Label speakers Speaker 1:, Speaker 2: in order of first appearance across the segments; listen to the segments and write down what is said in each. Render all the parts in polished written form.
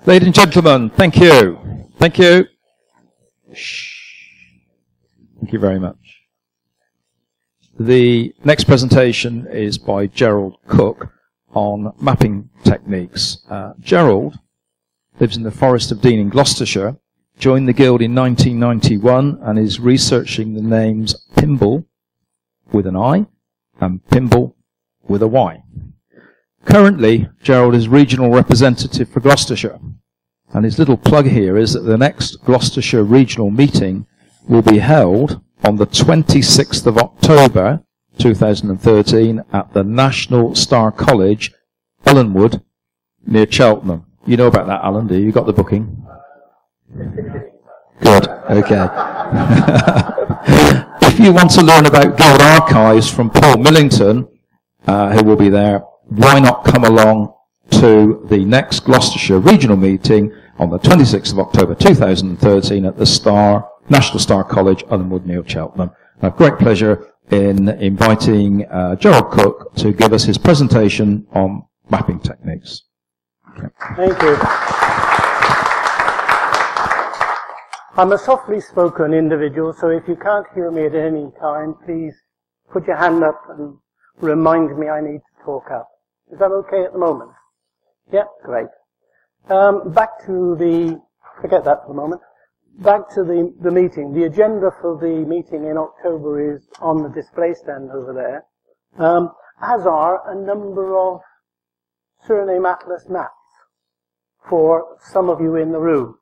Speaker 1: Ladies and gentlemen, thank you. Thank you. Thank you very much. The next presentation is by Gerald Cooke on mapping techniques. Gerald lives in the Forest of Dean in Gloucestershire, joined the Guild in 1991 and is researching the names Pimble with an I and Pimble with a Y. Currently, Gerald is regional representative for Gloucestershire, and his little plug here is that the next Gloucestershire regional meeting will be held on the 26th of October 2013 at the National Star College, Ellenwood, near Cheltenham. You know about that, Alan, do you? You got the booking? Good, okay. If you want to learn about Guild archives from Paul Millington, who will be there, why not come along to the next Gloucestershire regional meeting on the 26th of October 2013 at the National Star College, Ellenwood, near Cheltenham. I have great pleasure in inviting Gerald Cooke to give us his presentation on mapping techniques. Okay.
Speaker 2: Thank you. I'm a softly spoken individual, so if you can't hear me at any time, please put your hand up and remind me I need to talk up. Is that okay at the moment? Yeah, great. Back to the, forget that for the moment. Back to the meeting. The agenda for the meeting in October is on the display stand over there, as are a number of surname atlas maps for some of you in the room.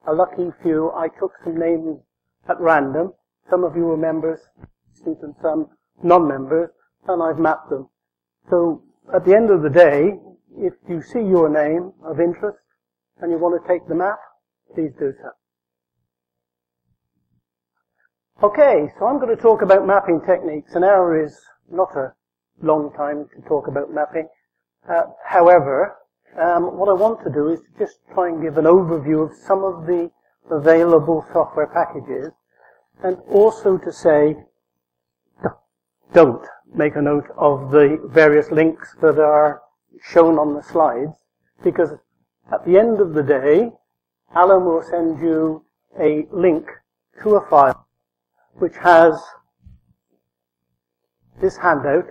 Speaker 2: A lucky few. I took some names at random. Some of you were members, and some non-members, and I've mapped them. So at the end of the day, if you see your name of interest and you want to take the map, please do so. Okay, so I'm going to talk about mapping techniques. An hour is not a long time to talk about mapping. However, what I want to do is to just try and give an overview of some of the available software packages, and also to say, don't make a note of the various links that are shown on the slides, because at the end of the day, Alan will send you a link to a file which has this handout,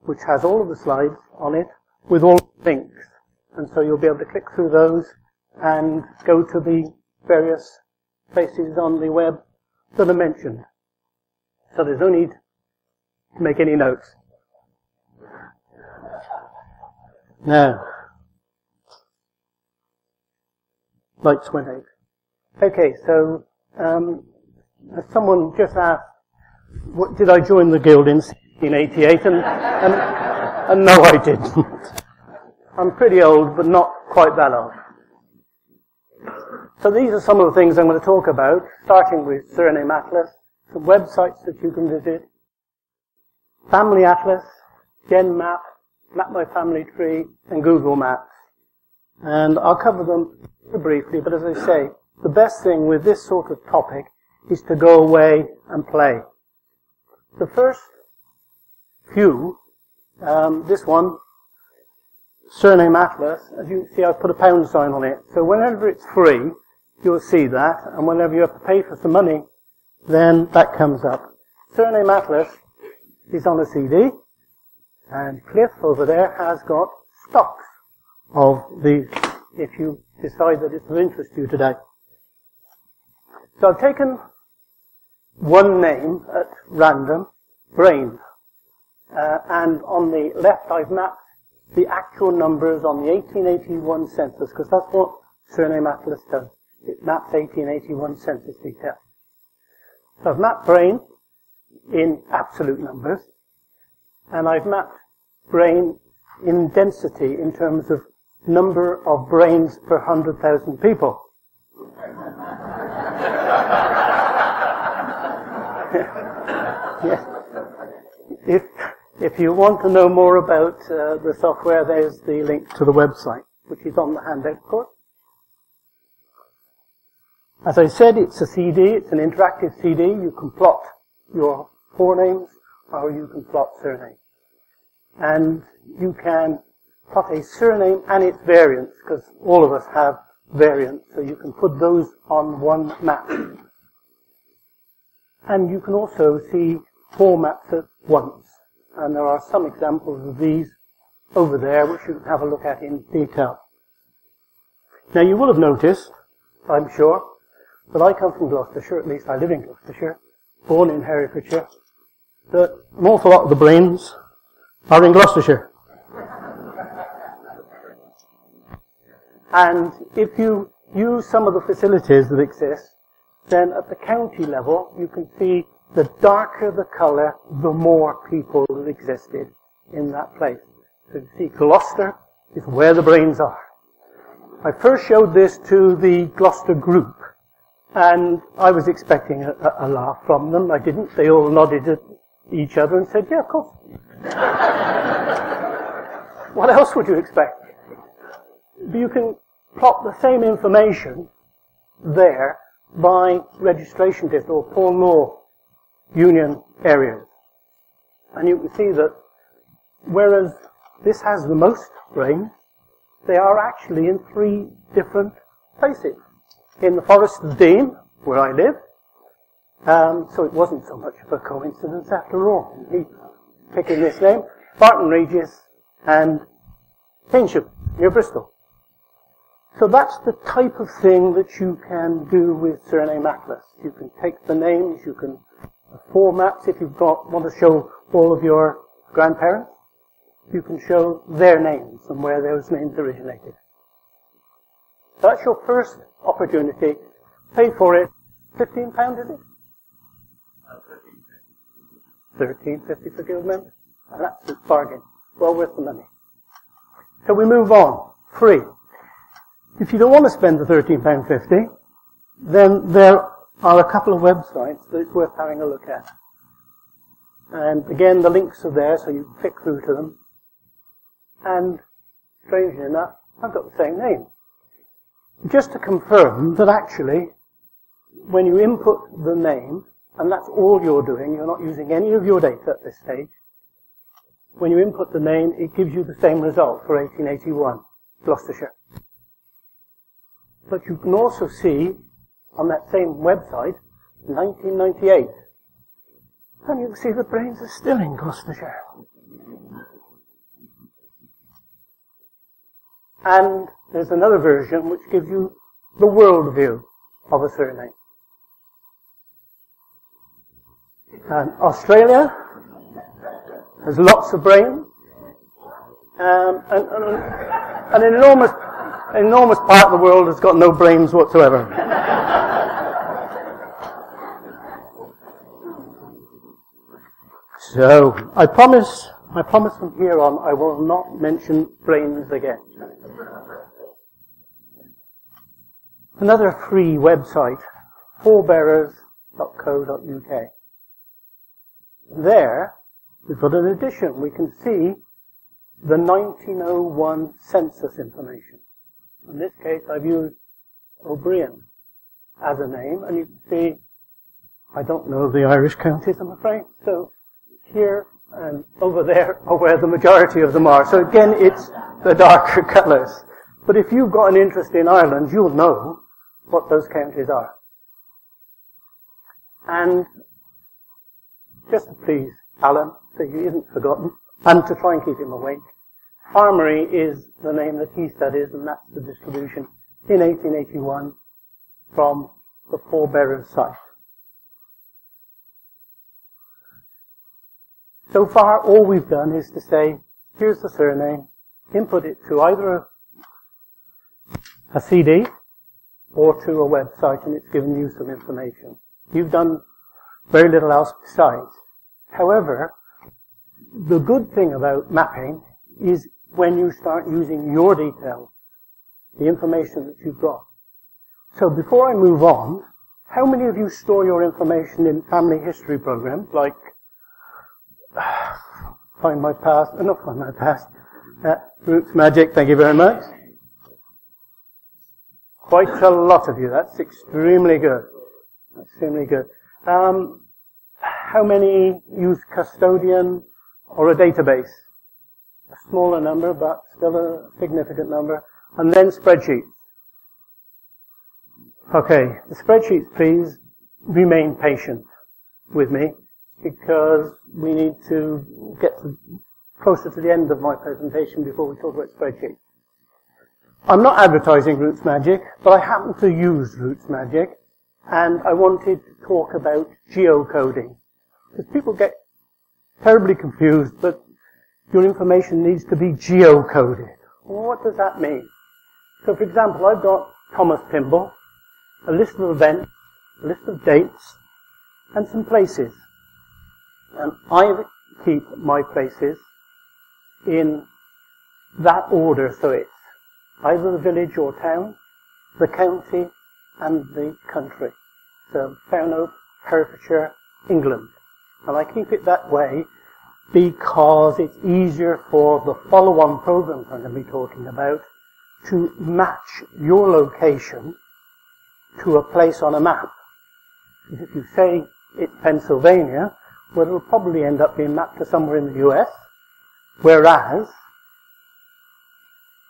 Speaker 2: which has all of the slides on it, with all the links. And so you'll be able to click through those and go to the various places on the web that are mentioned. So there's no need to make any notes. Now, lights went out. Okay, so someone just asked, what, did I join the Guild in 1988? And no, I didn't. I'm pretty old, but not quite that old. So these are some of the things I'm going to talk about, starting with Surname Atlas, some websites that you can visit, Family Atlas, GenMap, Map My Family Tree, and Google Maps. And I'll cover them briefly, but as I say, the best thing with this sort of topic is to go away and play. The first few, this one, Surname Atlas, as you see I've put a pound sign on it. So whenever it's free, you'll see that, and whenever you have to pay for some money, then that comes up. Surname Atlas is on a CD, and Cliff over there has got stocks of these, if you decide that it's of interest to you today. So I've taken one name at random, Brain, and on the left I've mapped the actual numbers on the 1881 census, because that's what Surname Atlas does. It maps 1881 census detail. So I've mapped Brain in absolute numbers, and I've mapped Brain in density in terms of number of brains per 100,000 people. Yes. If you want to know more about the software, there's the link to the website, which is on the handout, of course. As I said, it's a CD, it's an interactive CD. You can plot your forenames, or you can plot surnames. And you can plot a surname and its variants, because all of us have variants, so you can put those on one map. And you can also see 4 maps at once. And there are some examples of these over there, which you can have a look at in detail. Now, you will have noticed, I'm sure, that I come from Gloucestershire, at least I live in Gloucestershire, born in Herefordshire, that an awful lot of the brains are in Gloucestershire. And if you use some of the facilities that exist, then at the county level, you can see the darker the colour, the more people that existed in that place. So you see Gloucester is where the brains are. I first showed this to the Gloucester group, and I was expecting a laugh from them. I didn't. They all nodded at each other and said, yeah, of course. What else would you expect? You can plot the same information there by registration district or Poor Law union areas. And you can see that whereas this has the most brains, they are actually in 3 different places. In the Forest of Dean, where I live, so it wasn't so much of a coincidence after all. He picking this name, Barton Regis and Keynsham, near Bristol. So that's the type of thing that you can do with Surname Atlas. You can take the names, you can 4 maps if you want to show all of your grandparents. You can show their names and where those names originated. So that's your first opportunity. Pay for it. £15, is it? £13.50 for guild members. And that's a bargain. Well worth the money. So we move on. Free. If you don't want to spend the £13.50, then there are a couple of websites that it's worth having a look at. And again, the links are there, so you can click through to them. And, strangely enough, I've got the same name. Just to confirm that actually, when you input the name, and that's all you're doing, you're not using any of your data at this stage, when you input the name, it gives you the same result for 1881, Gloucestershire. But you can also see on that same website, 1998. And you can see the brains are still in Gloucestershire. And there's another version which gives you the world view of a surname. And Australia has lots of brains. And an enormous part of the world has got no brains whatsoever. So, I promise from here on I will not mention brains again. Another free website, forebearers.co.uk. There, we've got an addition. We can see the 1901 census information. In this case, I've used O'Brien as a name, and you can see, I don't know the Irish counties, I'm afraid, so here and over there are where the majority of them are. So again, it's the darker colours. But if you've got an interest in Ireland, you'll know what those counties are. And just to please Alan, so he isn't forgotten, and to try and keep him awake, Armory is the name that he studies, and that's the distribution in 1881 from the Forebearers site. So far, all we've done is to say, here's the surname, input it to either a CD or to a website, and it's given you some information. You've done very little else besides. However, the good thing about mapping is when you start using your details, the information that you've got. So before I move on, how many of you store your information in family history programs like Find My Past, not Find My Past, Roots Magic, thank you very much. Quite a lot of you, that's extremely good. Extremely good. How many use Custodian or a database? a smaller number, but still a significant number, and then spreadsheets. Okay, the spreadsheets, please remain patient with me, because we need to get closer to the end of my presentation before we talk about spreadsheets. I'm not advertising Roots Magic, but I happen to use Roots Magic, and I wanted to talk about geocoding. Because people get terribly confused, but your information needs to be geocoded. Well, what does that mean? So, for example, I've got Thomas Pimble, a list of events, a list of dates, and some places. And I keep my places in that order, so it's either the village or town, the county, and the country. So, Fownope, Herefordshire, England. And I keep it that way because it's easier for the follow-on programs I'm going to be talking about to match your location to a place on a map. If you say it's Pennsylvania, well, it'll probably end up being mapped to somewhere in the US, whereas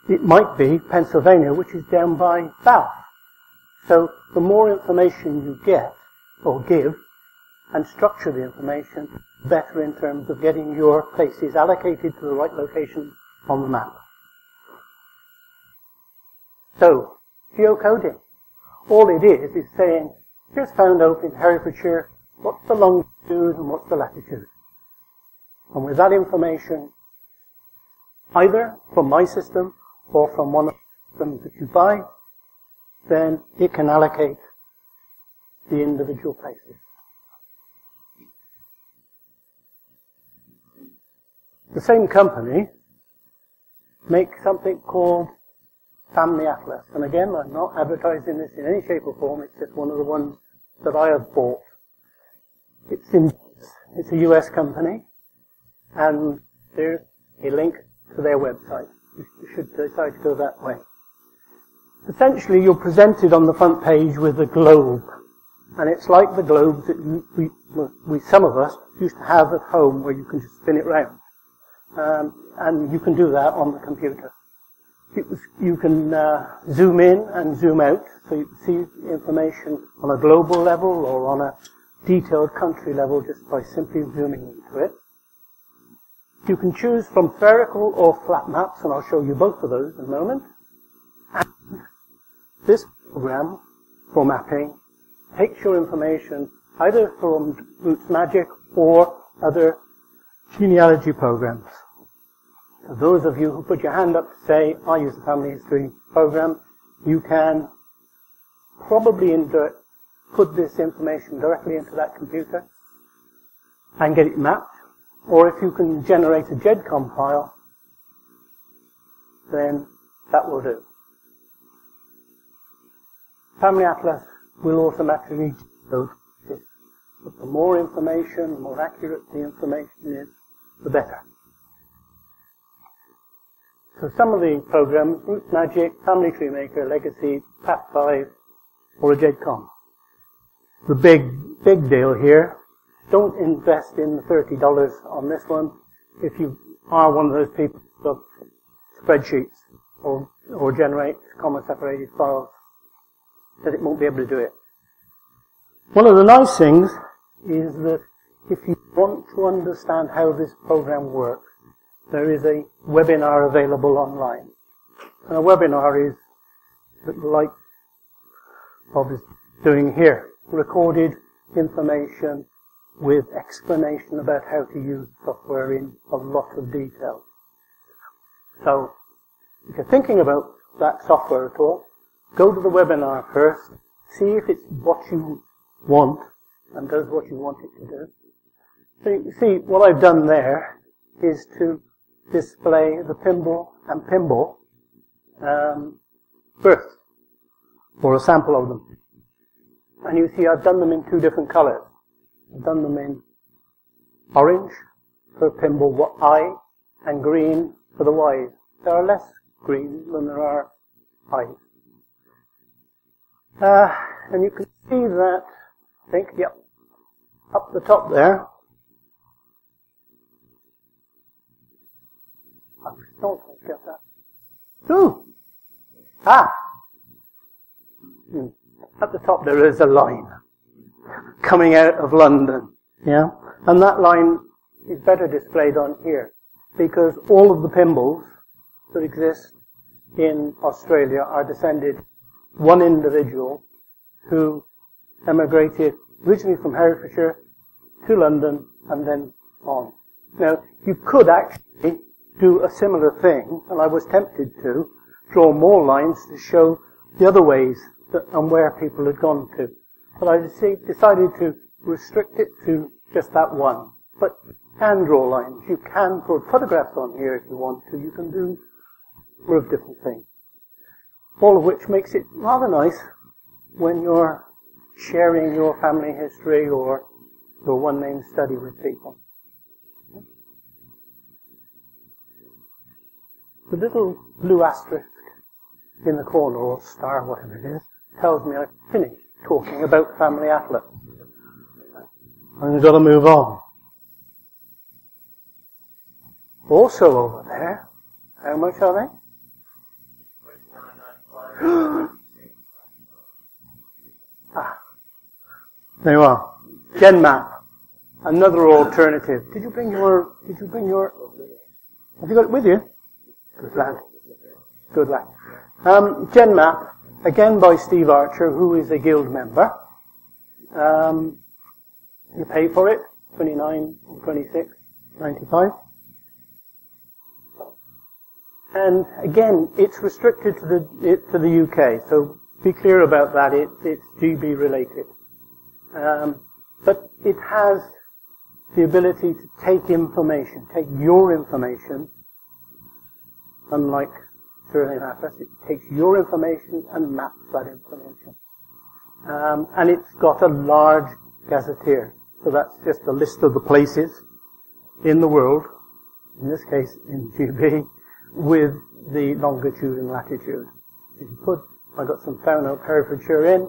Speaker 2: it might be Pennsylvania, which is down by Bath. So the more information you get, or give, and structure the information, better in terms of getting your places allocated to the right location on the map. So, geocoding. All it is saying, here's Fownope in Herefordshire, what's the longitude and what's the latitude? And with that information, either from my system or from one of the systems that you buy, then it can allocate the individual places. The same company makes something called Family Atlas. And again, I'm not advertising this in any shape or form, it's just one of the ones that I have bought. It's a US company, and there's a link to their website. You should decide to go that way. Essentially, you're presented on the front page with a globe. And it's like the globes that we some of us used to have at home, where you can just spin it round. And you can do that on the computer. You can zoom in and zoom out, so you can see information on a global level or on a detailed country level just by simply zooming into it. You can choose from spherical or flat maps, and I'll show you both of those in a moment. And this program for mapping takes your information either from Roots Magic or other genealogy programs. For those of you who put your hand up to say, I use the family history program, you can probably put this information directly into that computer and get it mapped. Or if you can generate a GEDCOM file, then that will do. Family Atlas will automatically go to this. But the more information, the more accurate the information is, the better. So some of the programs, Roots Magic, Family Tree Maker, Legacy, Path5, or a GEDCOM. The big deal here, don't invest in the $30 on this one if you are one of those people who love spreadsheets or generate comma-separated files, that it won't be able to do it. One of the nice things is that if you want to understand how this program works, there is a webinar available online. And a webinar is like Bob is doing here, recorded information with explanation about how to use software in a lot of detail. So, if you're thinking about that software at all, go to the webinar first, see if it's what you want and does what you want it to do. So you see, what I've done there is to display the Pimble and Pimble births, or a sample of them. And you see I've done them in two different colors. I've done them in orange for Pimble I and green for the Y's. There are less green than there are I's. And you can see that, I think, yep, up the top there. No, I get that. Ooh! Ah! At the top there is a line coming out of London. Yeah? And that line is better displayed on here, because all of the Pimbles that exist in Australia are descended one individual who emigrated originally from Herefordshire to London and then on. Now, you could actually do a similar thing, and I was tempted to draw more lines to show the other ways and where people had gone to. But I decided to restrict it to just that one. But you can draw lines. You can put photographs on here if you want to. You can do a number of different things. All of which makes it rather nice when you're sharing your family history or your one-name study with people. The little blue asterisk in the corner, or star, whatever it is, tells me I've finished talking about Family Atlas. I've got to move on. Also over there, how much are they? There you are. GenMap. Another alternative. Did you bring your, have you got it with you? Good lad. Good lad. GenMap, again by Steve Archer, who is a guild member. You pay for it, $29 or $26.95. And again, it's restricted to the UK, so be clear about that. It's GB related. But it has the ability to take information, take your information, unlike Surname Atlas, it takes your information and maps that information. And it's got a large gazetteer. So that's just a list of the places in the world, in this case in GB, with the longitude and latitude. If you put, I got some Fownope, Herefordshire in,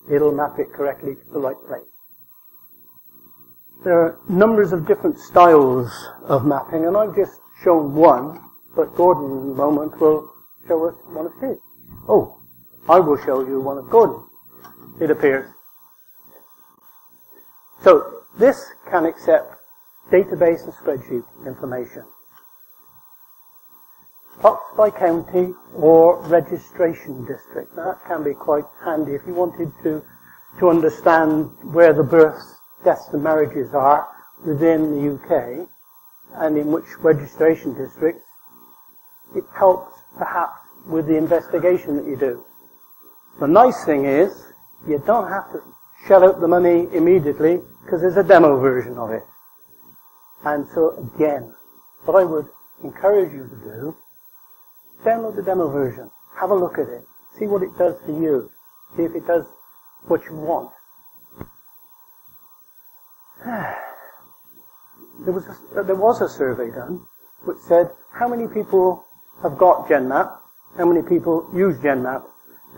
Speaker 2: it'll map it correctly to the right place. There are numbers of different styles of mapping, and I've just shown one, but Gordon in a moment will show us one of his. Oh, I will show you one of Gordon's, it appears. So, this can accept database and spreadsheet information. Plots by county or registration district. Now, that can be quite handy if you wanted to understand where the births, deaths and marriages are within the UK and in which registration districts. It helps perhaps with the investigation that you do. The nice thing is you don't have to shell out the money immediately because there's a demo version of it. And so again, what I would encourage you to do, download the demo version, have a look at it, see what it does for you, see if it does what you want. There was a survey done which said how many people have got GenMap, how many people use GenMap,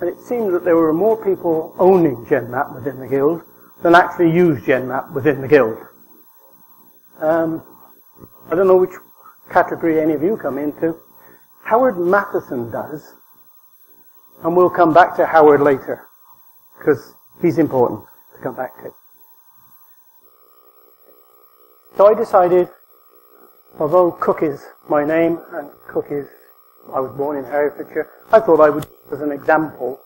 Speaker 2: and it seemed that there were more people owning GenMap within the guild than actually use GenMap within the guild. I don't know which category any of you come into. Howard Matheson does, and we'll come back to Howard later, because he's important to come back to. So I decided, although Cooke is my name, and Cooke is, I was born in Herefordshire, I thought I would, as an example,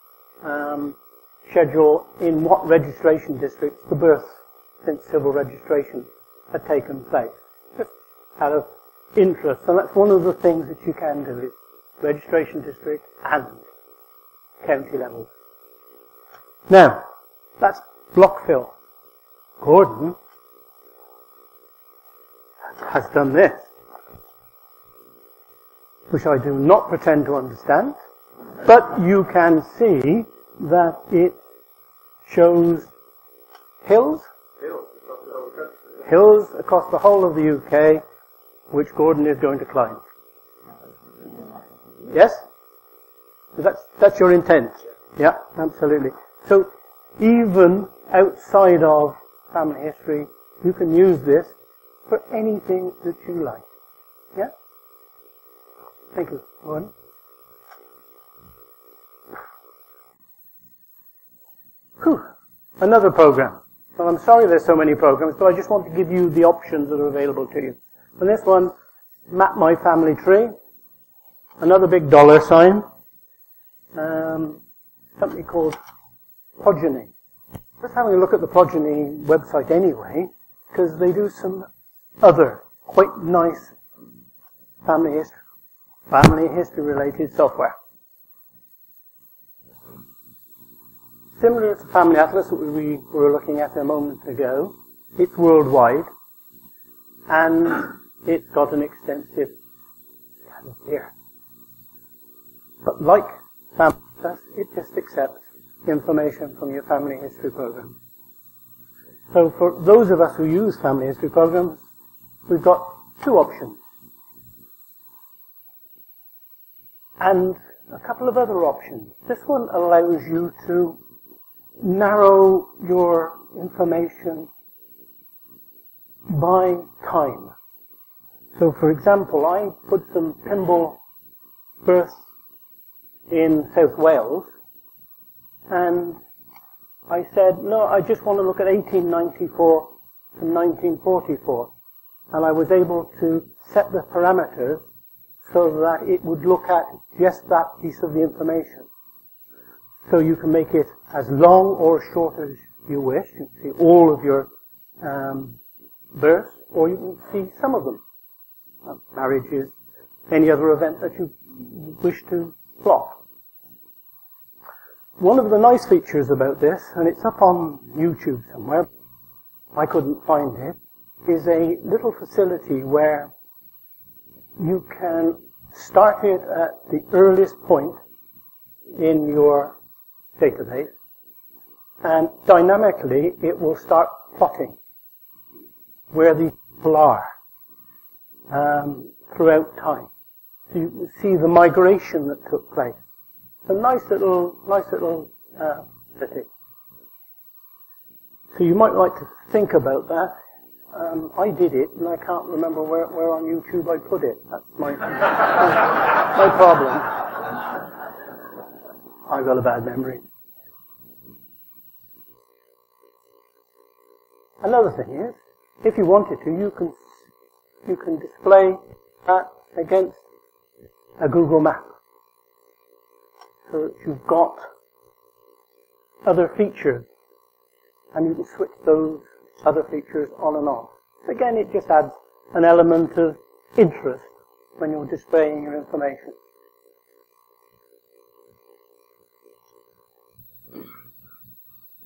Speaker 2: schedule in what registration districts the births since civil registration had taken place. Just out of interest, and that's one of the things that you can do, is registration district and county level. Now, that's block fill. Gordon has done this, which I do not pretend to understand, but you can see that it shows hills across the whole of the UK, which Gordon is going to climb. Yes? That's your intent? Yeah, absolutely. So, even outside of family history, you can use this for anything that you like. Yeah? Thank you, Owen. Whew. Another program. Well, I'm sorry there's so many programs, but I just want to give you the options that are available to you. And this one, Map My Family Tree. Another big dollar sign. Something called Progeny. Just having a look at the Progeny website anyway, because they do some other quite nice family history related software. Similar to Family Atlas that we were looking at a moment ago, it's worldwide, and it's got an extensive here. But like Family Atlas, it just accepts information from your family history program. So for those of us who use family history programs, we've got two options. And a couple of other options. This one allows you to narrow your information by time. So for example, I put some Pymble births in South Wales, and I said, no, I just want to look at 1894 to 1944. And I was able to set the parameters so that it would look at just that piece of the information. So you can make it as long or short as you wish. You can see all of your births, or you can see some of them. Marriages, any other event that you wish to plot. One of the nice features about this, and it's up on YouTube somewhere, I couldn't find it, is a little facility where you can start it at the earliest point in your database, and dynamically it will start plotting where the people are throughout time. So you can see the migration that took place. It's a nice little city. So you might like to think about that. I did it, and I can't remember where on YouTube I put it. That's my my problem. I've got a bad memory. Another thing is, if you wanted to, you can display that against a Google map, so that you've got other features, and you can switch those other features on and off. So again, it just adds an element of interest when you're displaying your information.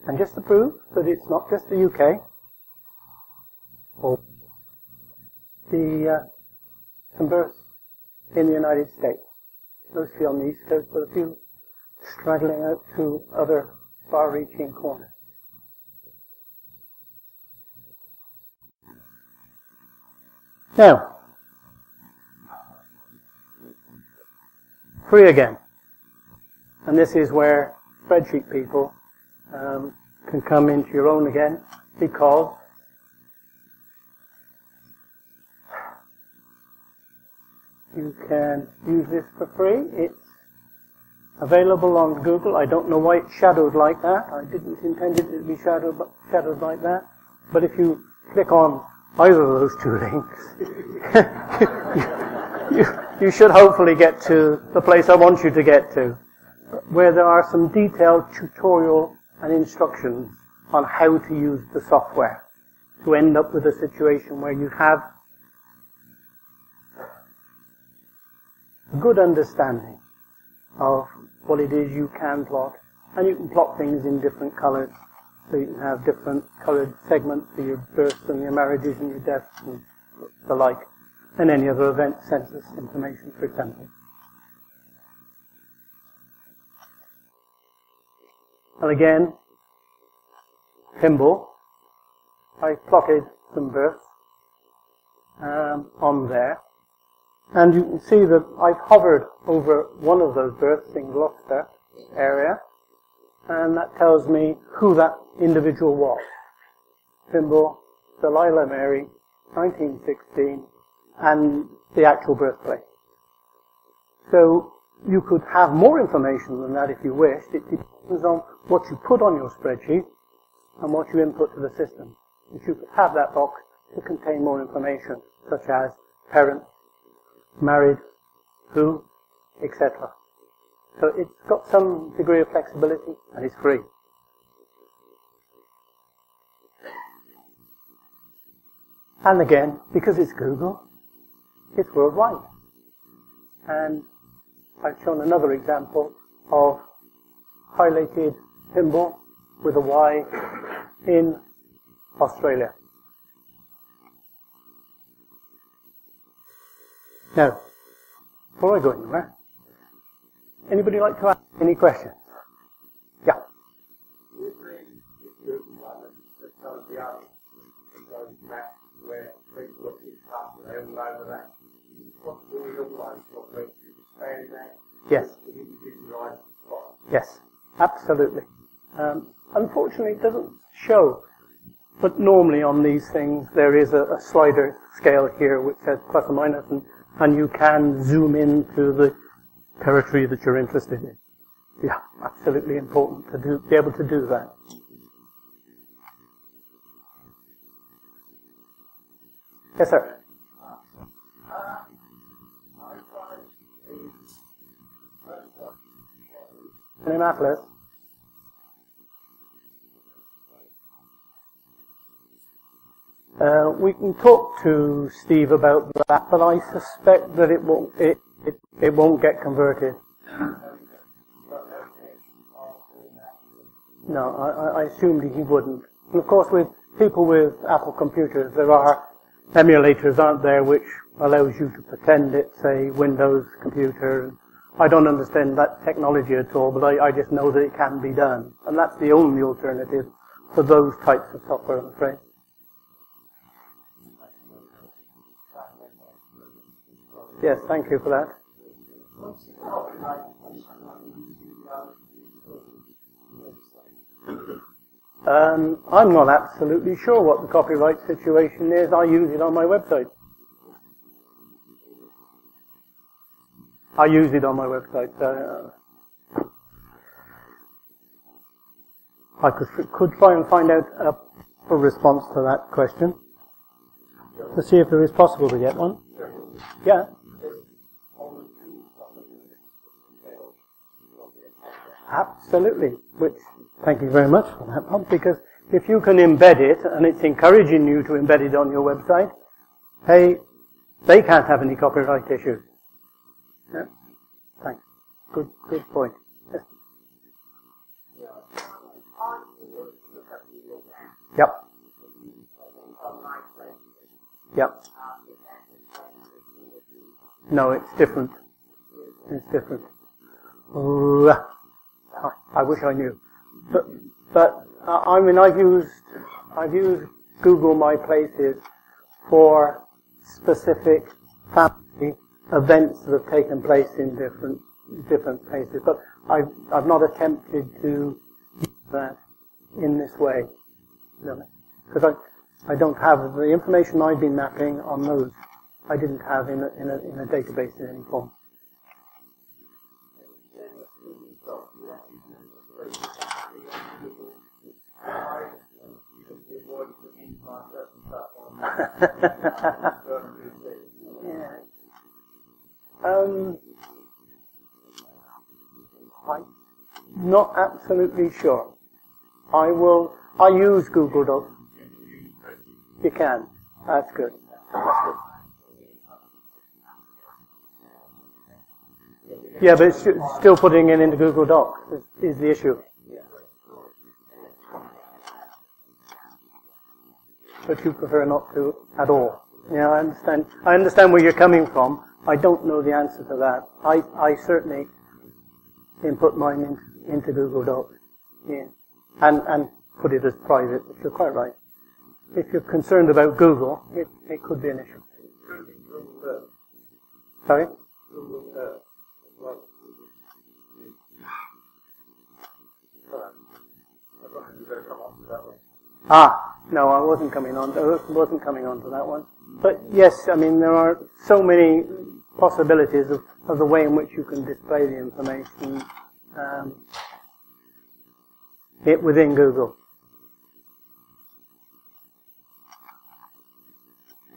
Speaker 2: And just to prove that it's not just the UK, or some births in the United States, mostly on the East Coast, but a few straggling out to other far-reaching corners. Now, free again. And this is where spreadsheet people can come into your own again, because you can use this for free. It's available on Google. I don't know why it's shadowed like that. I didn't intend it to be shadowed like that. But if you click on either of those two links, you should hopefully get to the place I want you to get to, where there are some detailed tutorial and instructions on how to use the software to end up with a situation where you have a good understanding of what it is you can plot, and you can plot things in different colors. So you can have different colored segments for your births and your marriages and your deaths and the like, and any other event census information, for example. And again, Pymble, I plotted some births on there, and you can see that I've hovered over one of those births in Gloucester area, and that tells me who that individual was. Pymble, Delilah Mary, 1916, and the actual birthplace. So you could have more information than that if you wished. It depends on what you put on your spreadsheet and what you input to the system. But you could have that box to contain more information, such as parent, married, who, etc. So it's got some degree of flexibility and it's free. And again, because it's Google, it's worldwide. And I've shown another example of highlighted symbol with a Y in Australia. Now, before I go anywhere, anybody like to ask any questions? Yeah. Yes. Yes, absolutely. Unfortunately, it doesn't show. But normally on these things, there is a slider scale here which says plus or minus, and you can zoom into the territory that you're interested in. Yeah, absolutely important to be able to do that. Yes, sir. Name Atlas. We can talk to Steve about that, but I suspect that it won't get converted. No, I assumed he wouldn't. And of course, with people with Apple computers, there are emulators, aren't there, which allows you to pretend it's a Windows computer. I don't understand that technology at all, but I just know that it can be done. And that's the only alternative for those types of software, I'm afraid. Yes, thank you for that. I'm not absolutely sure what the copyright situation is. I use it on my website. I use it on my website. I could try and find out a response to that question to see if it is possible to get one. Yeah. Absolutely. Which, thank you very much for that one, because if you can embed it, and it's encouraging you to embed it on your website, hey, they can't have any copyright issues. Yeah. Thanks. Good point. Yes. Yep. Yep. No, it's different. It's different. I wish I knew. But I mean, I've used Google My Places for specific family events that have taken place in different places. But I've not attempted to use that in this way, because I don't have the information I've been mapping on those. I didn't have in a database in any form. Yeah. I'm not absolutely sure. I use Google Docs. You can. That's good. That's good. Yeah, but it's still putting it into Google Docs is the issue. But you prefer not to at all. Yeah, I understand. I understand where you're coming from. I don't know the answer to that. I certainly input mine into Google Docs. Yeah. And put it as private, which you're quite right. If you're concerned about Google, it could be an issue. Sorry? No, I wasn't coming on to that one. But yes, I mean, there are so many possibilities of the way in which you can display the information within Google.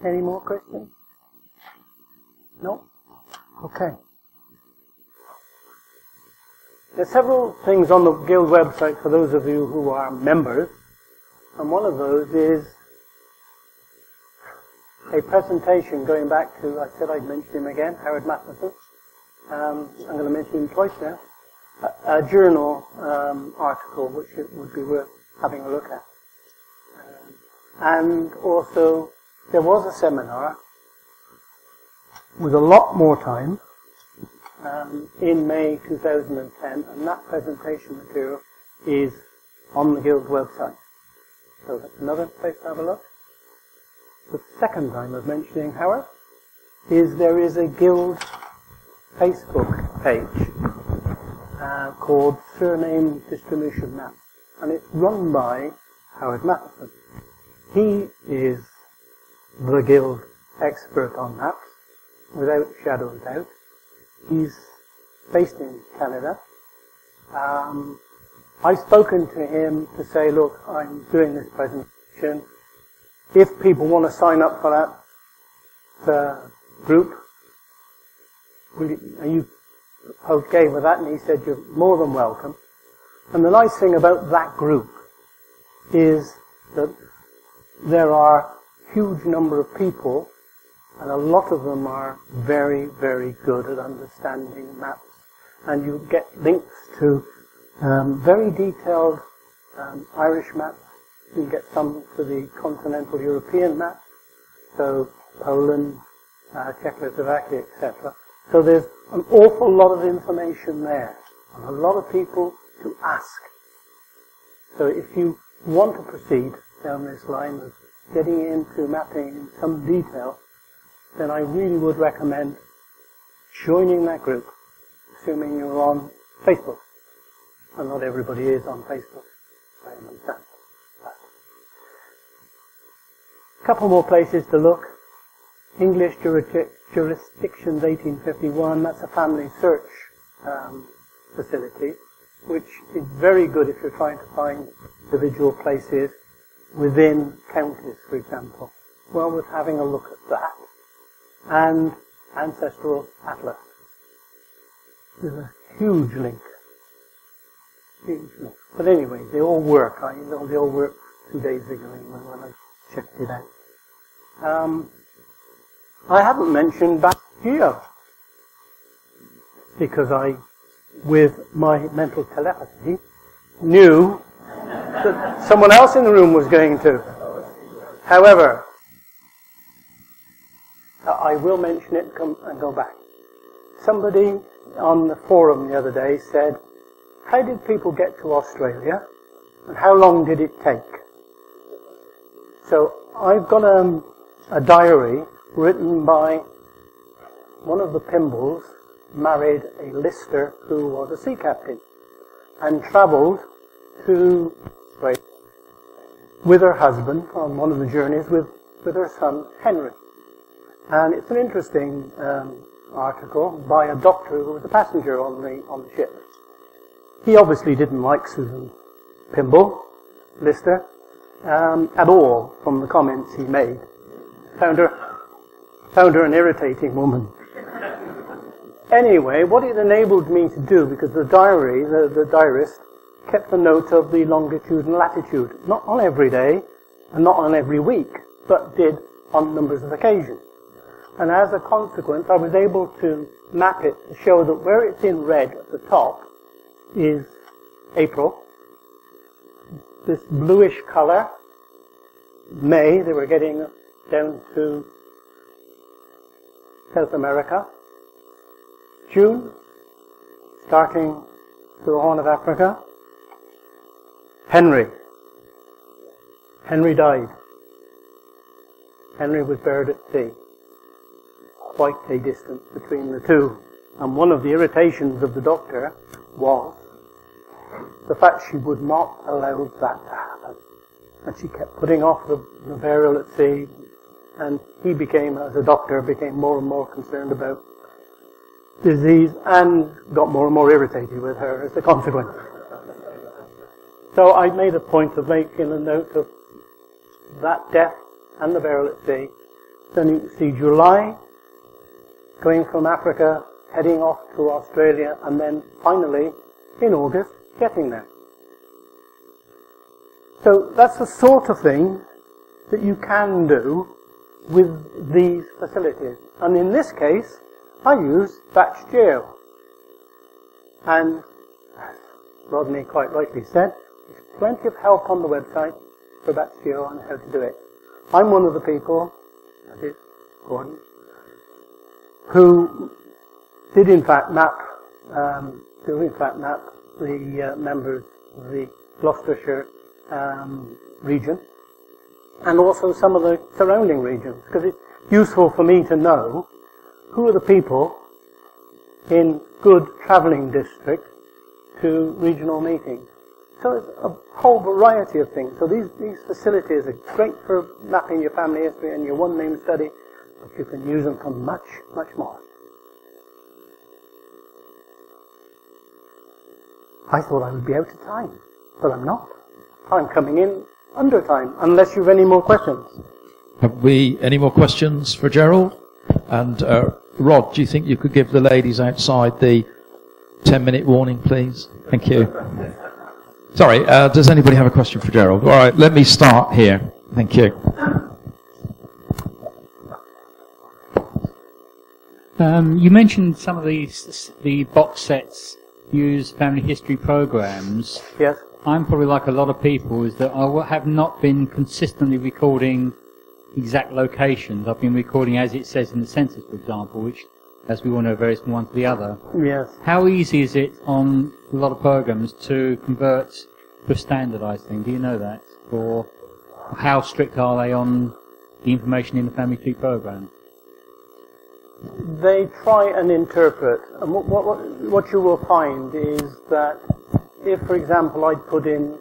Speaker 2: Any more questions? No? Okay. There's several things on the Guild website for those of you who are members, and one of those is a presentation going back to, I said I'd mention him again, Howard Matheson. I'm going to mention him twice now. A journal article which it would be worth having a look at. And also, there was a seminar with a lot more time in May 2010, and that presentation material is on the Guild website. So that's another place to have a look. The second time of mentioning Howard is there is a Guild Facebook page called Surname Distribution Maps, and it's run by Howard Matheson. He is the Guild expert on maps, without shadow of doubt. He's based in Canada. I've spoken to him to say, look, I'm doing this presentation. If people want to sign up for that group, are you okay with that? And he said, you're more than welcome. And the nice thing about that group is that there are a huge number of people, and a lot of them are very, very good at understanding maps. And you get links to very detailed Irish maps. You can get some to the continental European map, so Poland, Czechoslovakia, etc. So there's an awful lot of information there, and a lot of people to ask. So if you want to proceed down this line of getting into mapping in some detail, then I really would recommend joining that group, assuming you're on Facebook. And not everybody is on Facebook, I understand. A couple more places to look. English Jurisdictions 1851, that's a family search facility, which is very good if you're trying to find individual places within counties, for example. Well worth having a look at that. And Ancestral Atlas. There's a huge link. Huge link. But anyway, they all work. They all worked 2 days ago when I checked it out. I haven't mentioned Geo, because I, with my mental telepathy, knew that someone else in the room was going to. However, I will mention it and go back. Somebody on the forum the other day said, how did people get to Australia and how long did it take? So I've got a diary written by one of the Pimbals, married a lister who was a sea captain and travelled to Australia with her husband on one of the journeys with her son Henry. And it's an interesting article by a doctor who was a passenger on the ship. He obviously didn't like Susan Pimble, Lister, at all from the comments he made. Found her an irritating woman. Anyway, what it enabled me to do, because the diary, the diarist, kept a note of the longitude and latitude, not on every day and not on every week, but did on numbers of occasions. And as a consequence, I was able to map it to show that where it's in red at the top is April. This bluish color, May, they were getting down to South America. June, starting to the Horn of Africa. Henry died. Henry was buried at sea. Quite a distance between the two. And one of the irritations of the doctor was the fact she would not allow that to happen. And she kept putting off the burial at sea. And he became, as a doctor, became more and more concerned about disease and got more and more irritated with her as a consequence. So I made a point of making a note of that death and the burial at sea. Then you see July, going from Africa, heading off to Australia, and then finally, in August, getting there. So that's the sort of thing that you can do with these facilities. And in this case, I use batch geo. And, as Rodney quite rightly said, there's plenty of help on the website for batch geo on how to do it. I'm one of the people, that is Gordon, who did in fact map the members of the Gloucestershire region, and also some of the surrounding regions, because it's useful for me to know who are the people in good travelling districts to regional meetings. So it's a whole variety of things. So these facilities are great for mapping your family history and your one-name study, but you can use them for much, much more. I thought I would be out of time, but I'm not. I'm coming in under time, unless you've any more questions.
Speaker 1: Have we any more questions for Gerald? And Rod, do you think you could give the ladies outside the 10-minute warning, please? Thank you. Sorry, does anybody have a question for Gerald? All right, let me start here. Thank you.
Speaker 3: You mentioned some of the box sets use family history programs.
Speaker 2: Yes.
Speaker 3: I'm probably like a lot of people, is that I have not been consistently recording exact locations. I've been recording as it says in the census, for example, which, as we all know, varies from one to the other.
Speaker 2: Yes.
Speaker 3: How easy is it on a lot of programs to convert to a standardized thing? Do you know that? Or how strict are they on the information in the family tree program?
Speaker 2: They try and interpret, and what you will find is that if, for example, I'd put in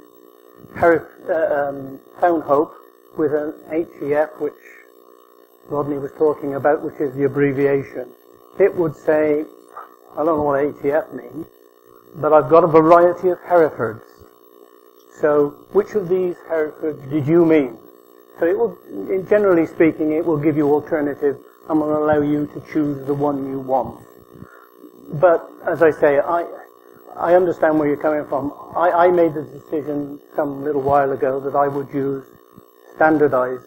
Speaker 2: Found Hope with an HEF, which Rodney was talking about, which is the abbreviation, it would say, I don't know what HEF means, but I've got a variety of Herefords. So, which of these Herefords did you mean? So it will, generally speaking, it will give you alternatives and will allow you to choose the one you want. But, as I say, I understand where you're coming from. I made the decision some little while ago that I would use standardized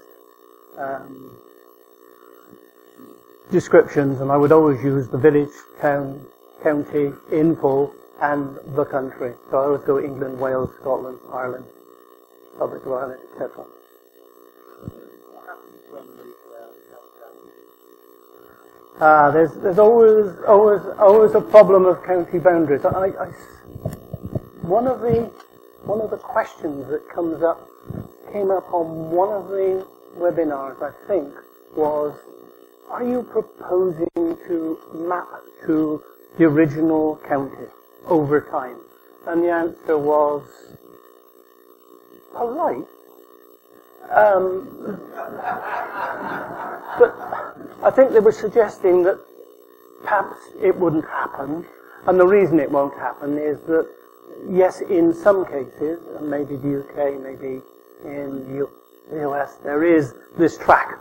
Speaker 2: descriptions, and I would always use the village, town, county, in full, and the country. So I always go England, Wales, Scotland, Ireland, Republic of Ireland, etc. There's always a problem of county boundaries. One of the questions that came up on one of the webinars, I think, was, are you proposing to map to the original county over time? And the answer was polite. But I think they were suggesting that perhaps it wouldn't happen, and the reason it won't happen is that, yes, in some cases, and maybe the UK, maybe in the US, there is this track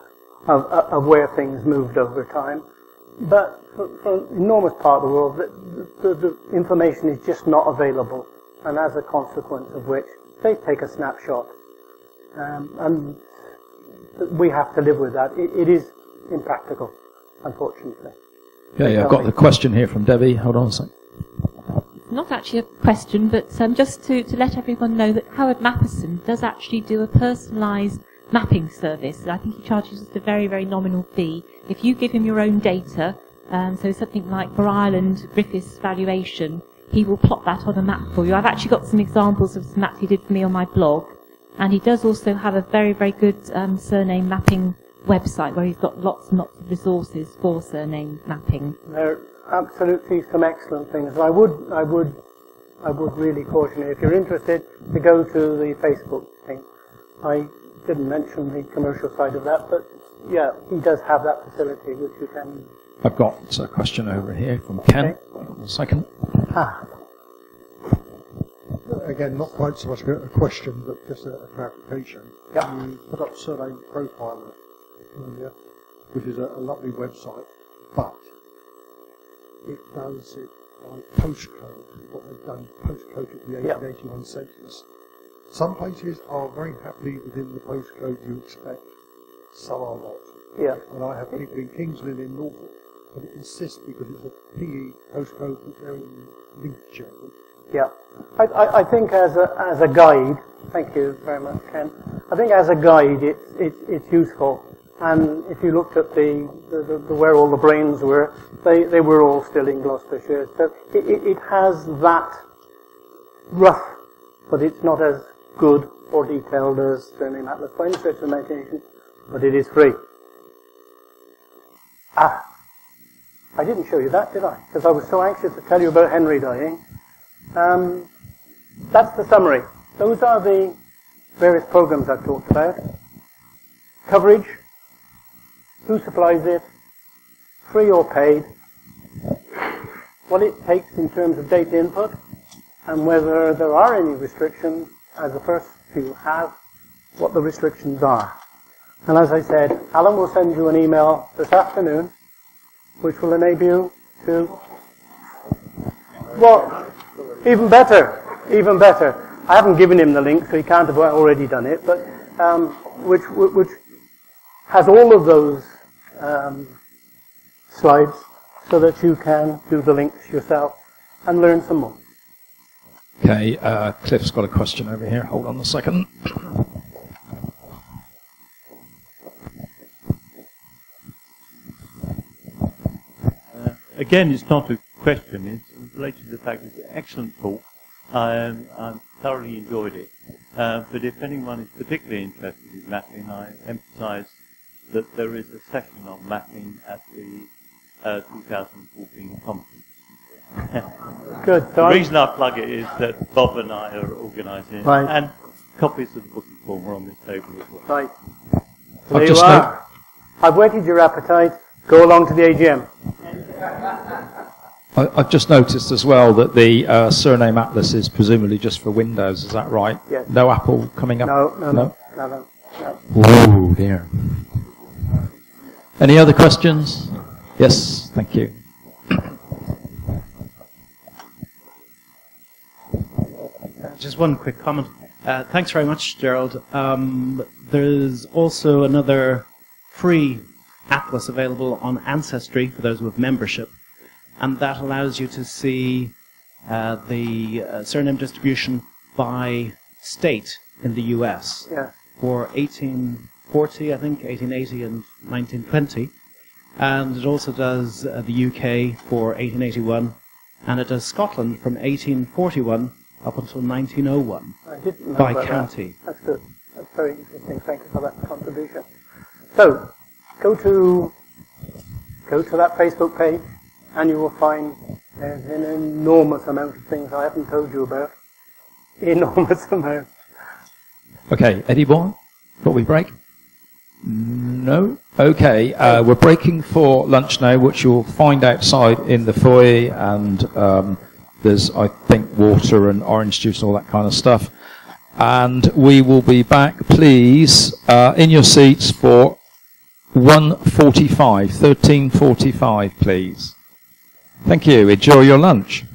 Speaker 2: of where things moved over time, but for an enormous part of the world, the information is just not available, and as a consequence of which, they take a snapshot. And we have to live with that. It is impractical, unfortunately.
Speaker 1: Yeah, I've got the question here from Debbie. Hold on a second.
Speaker 4: It's not actually a question, but just to let everyone know that Howard Matheson does actually do a personalised mapping service. I think he charges just a very, very nominal fee. If you give him your own data, so something like for Ireland, Griffiths valuation, he will plot that on a map for you. I've actually got some examples of some maps he did for me on my blog. And he does also have a very, very good surname mapping website where he's got lots and lots of resources for surname mapping.
Speaker 2: There are absolutely some excellent things. I would really caution you, if you're interested, to go to the Facebook thing. I didn't mention the commercial side of that, but yeah, he does have that facility which you can
Speaker 1: I've got a question over here from Ken.
Speaker 2: Okay.
Speaker 1: One second.
Speaker 5: Again, not quite so much a question, but just a clarification.
Speaker 2: Yeah.
Speaker 5: You put up Surname Profiler earlier, which is a lovely website, but it does it by postcode. What they've done is postcode the 1881 census. Some places are very happily within the postcode you expect, some are not.
Speaker 2: Yeah.
Speaker 5: And I have people in Kingsland in Norfolk, but it insists because it's a PE postcode that they're in Lincolnshire.
Speaker 2: Yeah. I think as a guide, thank you very much, Ken. I think as a guide, it's useful. And if you looked at the where all the brains were, they were all still in Gloucestershire. So it has that rough, but it's not as good or detailed as Surname Atlas by any stretch of the imagination, but it is free. I didn't show you that, did I? Because I was so anxious to tell you about Henry dying. That's the summary. Those are the various programs I've talked about. Coverage, who supplies it, free or paid, what it takes in terms of data input, and whether there are any restrictions, as the first few have, what the restrictions are. And as I said, Alan will send you an email this afternoon, which will enable you to, well, even better. I haven't given him the link, so he can't have already done it, but which has all of those slides so that you can do the links yourself and learn some more.
Speaker 1: Okay, Cliff's got a question over here. Hold on a second.
Speaker 6: Again, it's not a question, it's related to the fact that it's an excellent talk. I thoroughly enjoyed it. But if anyone is particularly interested in mapping, I emphasize that there is a session on mapping at the 2014 conference.
Speaker 2: Good.
Speaker 6: The reason I plug it is that Bob and I are organising it,
Speaker 2: right.
Speaker 6: And copies of the book and form are on this table as well.
Speaker 2: Right. So there you are. I've whetted your appetite. Go along to the AGM.
Speaker 1: I've just noticed as well that the Surname Atlas is presumably just for Windows. Is that right?
Speaker 2: Yes.
Speaker 1: No Apple coming up?
Speaker 2: No.
Speaker 1: Oh dear. Any other questions? Yes, thank you.
Speaker 7: Just one quick comment. Thanks very much, Gerald. There's also another free atlas available on Ancestry for those with membership, and that allows you to see the surname distribution by state in the US for 1840, I think, 1880 and 1920. And it also does the UK for 1881, and it does Scotland from 1841 up until 1901
Speaker 2: I didn't know
Speaker 7: by
Speaker 2: about
Speaker 7: county.
Speaker 2: That's good. That's very interesting. Thank you for that contribution. So, go to that Facebook page, and you will find there's an enormous amount of things I haven't told you about. Enormous amount.
Speaker 1: Okay, Eddie Bourne, before we break? No? Okay, we're breaking for lunch now, which you'll find outside in the foyer, and there's, I think, water and orange juice and all that kind of stuff. And we will be back, please, in your seats for 13:45, please. Thank you. Enjoy your lunch.